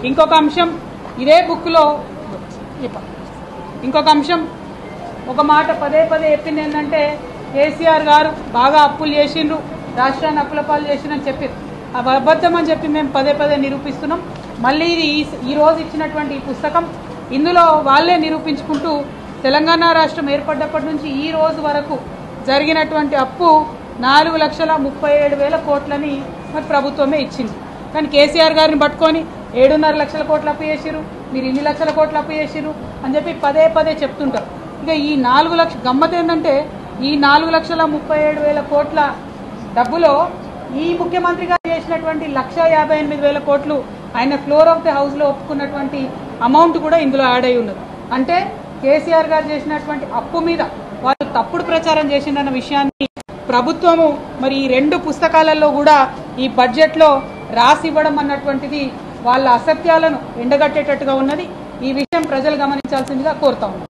ఇంకొక అంశం ఇదే బుక్లో ఇంకొక అంశం ఒక మాట పదే పదే చెప్పింది ఏంటంటే కేసీఆర్ గారు బాగా అప్పులు చేసిండ్రు, రాష్ట్రాన్ని అప్పుల పాలు చేసిండ్రని చెప్పారు. అబద్ధం అని చెప్పి మేము పదే పదే నిరూపిస్తున్నాం. మళ్ళీ ఇది ఈ రోజు ఇచ్చినటువంటి ఈ పుస్తకం ఇందులో వాళ్ళే నిరూపించుకుంటూ తెలంగాణ రాష్ట్రం ఏర్పడ్డప్పటి నుంచి ఈ రోజు వరకు జరిగినటువంటి అప్పు 4,37,000 కోట్లని మరి ప్రభుత్వమే ఇచ్చింది. కానీ కేసీఆర్ గారిని పట్టుకొని 7.5 లక్షల కోట్లు అప్పు చేసిరు, మీరు ఇన్ని లక్షల కోట్లు అప్పు చేసిరు అని చెప్పి పదే పదే చెప్తుంటారు. ఇక ఈ 4 లక్షల గమ్మత్ ఏంటంటే ఈ 4,37,000 కోట్ల డబ్బులో ఈ ముఖ్యమంత్రి గారు చేసినటువంటి 1,58,000 కోట్లు ఆయన ఫ్లోర్ ఆఫ్ ది హౌస్లో ఒప్పుకున్నటువంటి అమౌంట్ కూడా ఇందులో యాడ్ అయి ఉన్నది. అంటే కేసీఆర్ గారు చేసినటువంటి అప్పు మీద వాళ్ళు తప్పుడు ప్రచారం చేసిందన్న విషయాన్ని ప్రభుత్వము మరి ఈ 2 పుస్తకాలలో కూడా ఈ బడ్జెట్లో రాసి ఇవ్వడం అన్నటువంటిది వాళ్ళ అసత్యాలను ఎండగట్టేటట్టుగా ఉన్నది. ఈ విషయం ప్రజలు గమనించాల్సిందిగా కోరుతా ఉన్నాం.